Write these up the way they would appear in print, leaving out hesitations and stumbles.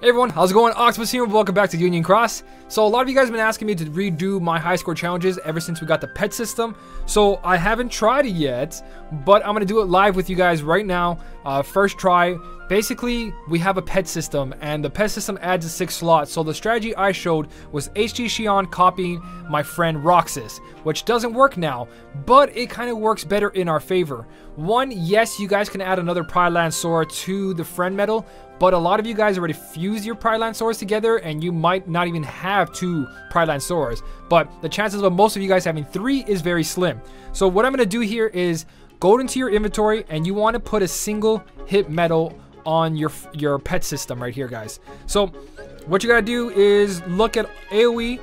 Hey everyone, how's it going? Octopus here, welcome back to Union Cross. So a lot of you guys have been asking me to redo my high score challenges ever since we got the pet system. So I haven't tried it yet, but I'm gonna do it live with you guys right now. First try. Basically, we have a pet system, and the pet system adds a 6 slots. So the strategy I showed was HG copying my friend Roxas, which doesn't work now, but it kind of works better in our favor. One, yes, you guys can add another Pryland Sora to the friend medal, but a lot of you guys already fuse your Pryland Soras together, and you might not even have 2 Pryland Soras. But the chances of most of you guys having 3 is very slim. So what I'm going to do here is go into your inventory, and you want to put a single hit medal on your pet system right here, guys. So what you gotta do is look at AoE,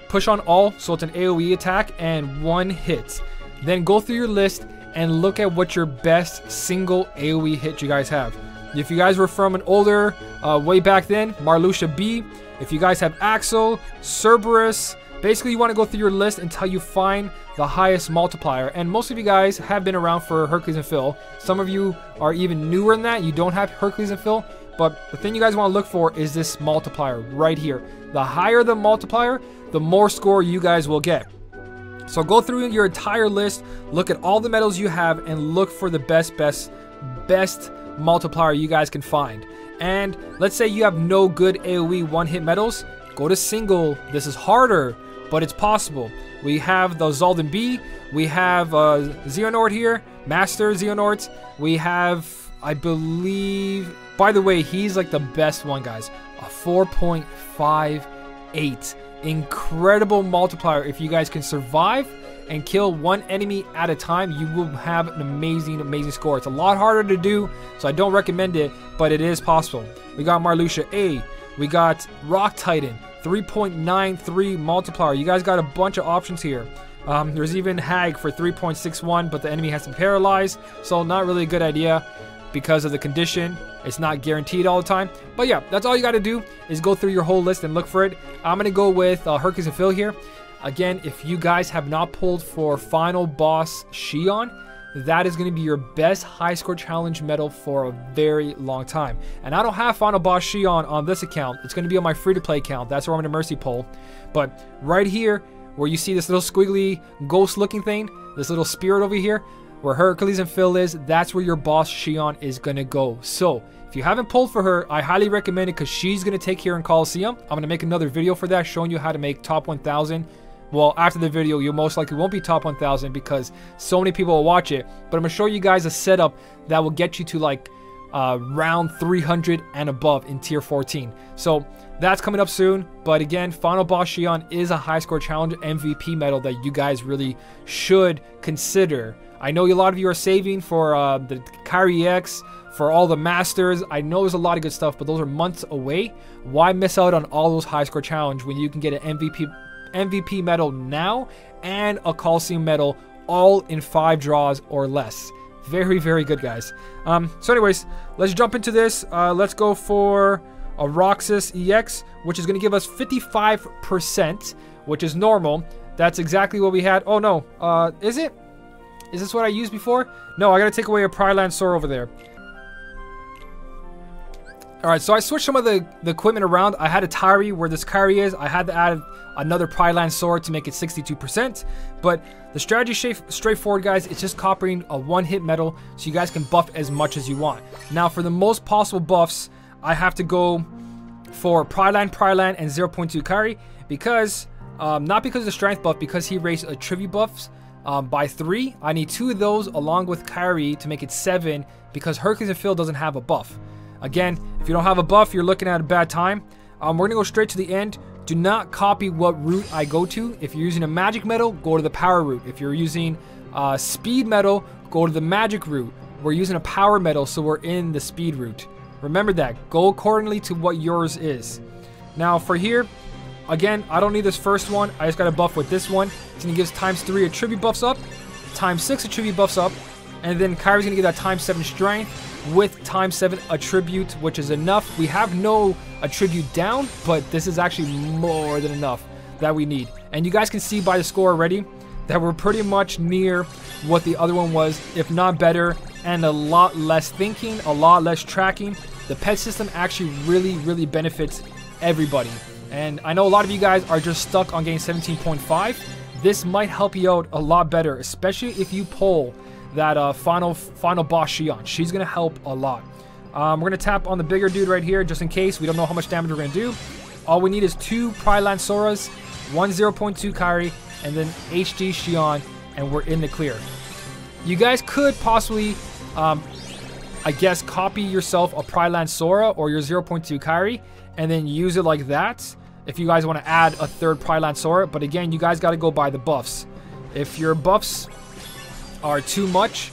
push on all, so it's an AoE attack and 1 hit. Then go through your list and look at what your best single AoE hit you guys have. If you guys were from an older way back then, Marluxia B. If you guys have Axel, Cerberus, basically you want to go through your list until you find the highest multiplier. And most of you guys have been around for Hercules and Phil. Some of you are even newer than that. You don't have Hercules and Phil. But the thing you guys want to look for is this multiplier right here. The higher the multiplier, the more score you guys will get. So go through your entire list, look at all the medals you have, and look for the best multiplier you guys can find. And let's say you have no good AoE 1-hit medals, go to single. This is harder, but it's possible. We have the Zoldan B, we have Xehanort here, Master Xehanort. We have, I believe, by the way, he's like the best one, guys. A 4.58. Incredible multiplier. If you guys can survive and kill 1 enemy at a time, you will have an amazing score. It's a lot harder to do, so I don't recommend it, but it is possible. We got Marluxia A, we got Rock Titan, 3.93 multiplier. You guys got a bunch of options here. There's even Hag for 3.61, but the enemy has to paralyze, so not really a good idea because of the condition. It's not guaranteed all the time. But yeah, that's all you got to do is go through your whole list and look for it. I'm going to go with Hercules and Phil here. Again, if you guys have not pulled for Final Boss Xion, that is going to be your best high score challenge medal for a very long time. And I don't have Final Boss Xion on this account. It's going to be on my free-to-play account. That's where I'm going to mercy pull. But right here, where you see this little squiggly ghost-looking thing, this little spirit over here, where Hercules and Phil is, that's where your boss Xion is going to go. So if you haven't pulled for her, I highly recommend it because she's going to take here in Coliseum. I'm going to make another video for that, showing you how to make top 1,000. Well, after the video, you most likely won't be top 1,000 because so many people will watch it. But I'm going to show you guys a setup that will get you to like round 300 and above in tier 14. So that's coming up soon. But again, Final Boss Xion is a high score challenge MVP medal that you guys really should consider. I know a lot of you are saving for the Kyrie X, for all the Masters. I know there's a lot of good stuff, but those are months away. Why miss out on all those high score challenge when you can get an MVP medal now and a Coliseum medal all in 5 draws or less? Very good, guys. So anyways, let's jump into this. Let's go for a Roxas EX, which is going to give us 55%, which is normal. That's exactly what we had. Oh no, is it? Is this what I used before? No, I gotta take away a Pryland Sora over there. Alright, so I switched some of the equipment around. I had a Tyree where this Kyrie is. I had to add another Pryland Sora to make it 62%. But the strategy is straightforward, guys. It's just copying a 1-hit medal so you guys can buff as much as you want. Now, for the most possible buffs, I have to go for Pryland, and 0.2 Kyrie because, not because of the strength buff, because he raised a tribute buffs by 3. I need 2 of those along with Kyrie to make it 7 because Hercules and Phil doesn't have a buff. Again, if you don't have a buff, you're looking at a bad time. We're going to go straight to the end. Do not copy what route I go to. If you're using a magic medal, go to the power route. If you're using speed medal, go to the magic route. We're using a power medal, so we're in the speed route. Remember that. Go accordingly to what yours is. Now for here, again, I don't need this first one. I just got a buff with this one. It's going to give us ×3 attribute buffs up, ×6 attribute buffs up, and then Kyrie's going to get that ×7 strength with ×7 attribute, which is enough. We have no attribute down, but this is actually more than enough that we need. And you guys can see by the score already that we're pretty much near what the other one was, if not better, and a lot less thinking, a lot less tracking. the pet system actually really benefits everybody. And I know a lot of you guys are just stuck on getting 17.5. This might help you out a lot better, especially if you pull that final boss Xion. She's gonna help a lot. We're gonna tap on the bigger dude right here just in case. We don't know how much damage we're gonna do. All we need is 2 Prylansoras, 1 0.2 Kairi, and then HD Xion, and we're in the clear. You guys could possibly, I guess, copy yourself a Prylansora or your 0.2 Kairi, and then use it like that if you guys want to add a third Prylansora. But again, you guys got to go by the buffs. If your buffs are too much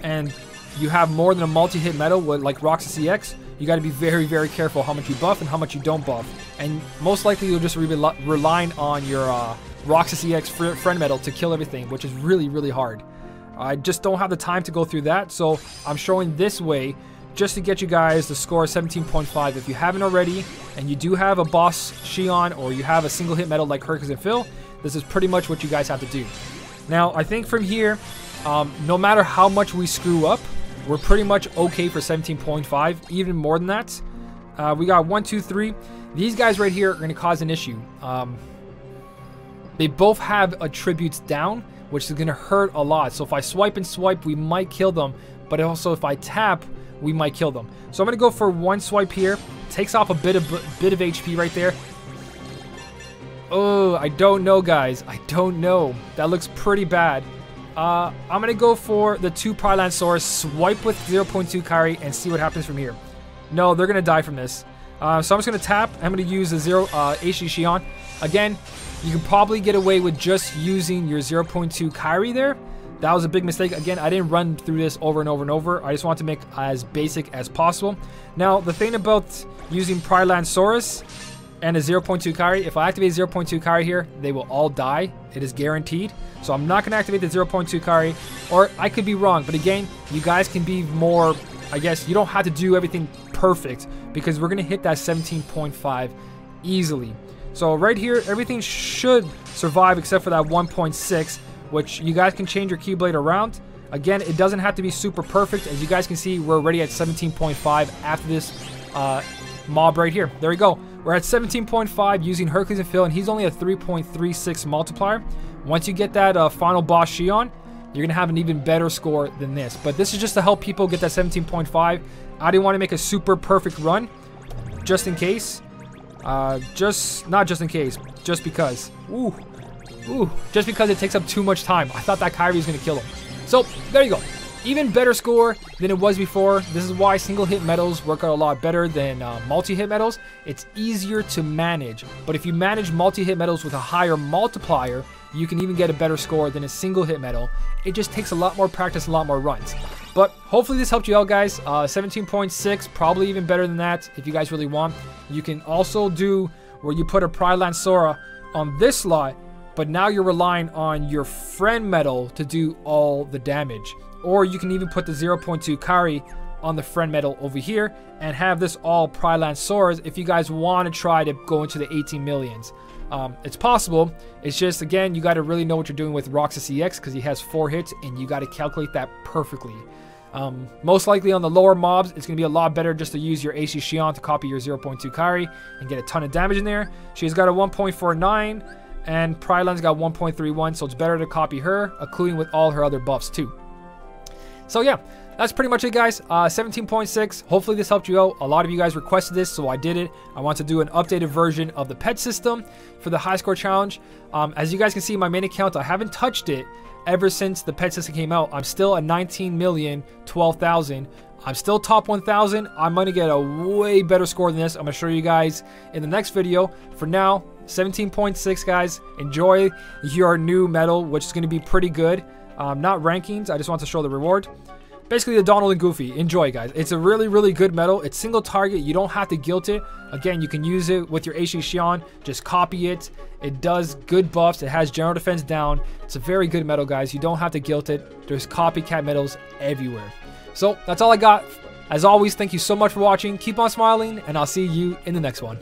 and you have more than a multi-hit medal with like Roxas EX, you got to be very careful how much you buff and how much you don't buff. And most likely you'll just be relying on your Roxas EX friend medal to kill everything, which is really hard. I just don't have the time to go through that, so I'm showing this way just to get you guys the score 17.5. If you haven't already, and you do have a boss Xion, or you have a single hit medal like Hercules and Phil, this is pretty much what you guys have to do. Now, I think from here, no matter how much we screw up, we're pretty much okay for 17.5, even more than that. We got 1, 2, 3. These guys right here are going to cause an issue. They both have attributes down, which is going to hurt a lot. So if I swipe and swipe, we might kill them. But also if I tap, we might kill them. So I'm going to go for 1 swipe here. Takes off a bit of HP right there. Oh, I don't know, guys. I don't know. That looks pretty bad. I'm going to go for the 2 Prylansaurus, swipe with 0.2 Kairi, and see what happens from here. No, they're going to die from this. So I'm just going to tap. I'm going to use the HD Xion. Again, you can probably get away with just using your 0.2 Kairi there. That was a big mistake. Again, I didn't run through this over and over. I just want to make as basic as possible. Now, the thing about using Prylansaurus and a 0.2 Kairi, if I activate 0.2 Kairi here, they will all die. It is guaranteed. So I'm not going to activate the 0.2 Kairi, or I could be wrong. But again, you guys can be more, I guess, you don't have to do everything perfect because we're going to hit that 17.5 easily. So right here, everything should survive except for that 1.6, which you guys can change your Keyblade around. Again, it doesn't have to be super perfect. As you guys can see, we're already at 17.5 after this mob right here. There we go. We're at 17.5 using Hercules and Phil, and he's only a 3.36 multiplier. Once you get that final boss Xion, you're going to have an even better score than this. But this is just to help people get that 17.5. I didn't want to make a super perfect run, just in case. Not just in case, just because. Just because it takes up too much time. I thought that Kairi was going to kill him. So, there you go. Even better score than it was before. This is why single hit medals work out a lot better than multi-hit medals. It's easier to manage. But if you manage multi-hit medals with a higher multiplier, you can even get a better score than a single hit medal. It just takes a lot more practice, a lot more runs. But hopefully this helped you out, guys. 17.6, probably even better than that if you guys really want. You can also do where you put a Prylansora on this slot, but now you're relying on your friend medal to do all the damage. Or you can even put the 0.2 Kairi on the friend medal over here and have this all Prylansoras if you guys want to try to go into the 18 millions. It's possible. It's just, again, you got to really know what you're doing with Roxas EX because he has 4 hits and you got to calculate that perfectly. Most likely on the lower mobs, it's going to be a lot better just to use your AC Xion to copy your 0.2 Kairi and get a ton of damage in there. She's got a 1.49 and Prylan's got 1.31, so it's better to copy her, including with all her other buffs too. So yeah, that's pretty much it, guys. 17.6. Hopefully this helped you out. A lot of you guys requested this, so I did it. I want to do an updated version of the pet system for the high score challenge. As you guys can see, my main account, I haven't touched it ever since the pet system came out. I'm still at 19,012,000. I'm still top 1,000. I'm going to get a way better score than this. I'm going to show you guys in the next video. For now, 17.6, guys. Enjoy your new medal, which is going to be pretty good. Not rankings. I just want to show the reward. Basically, the Donald and Goofy. Enjoy, guys. It's a really good medal. It's single target. You don't have to guilt it. Again, you can use it with your AC Xion. Just copy it. It does good buffs. It has general defense down. It's a very good medal, guys. You don't have to guilt it. There's copycat medals everywhere. So, that's all I got. As always, thank you so much for watching. Keep on smiling, and I'll see you in the next one.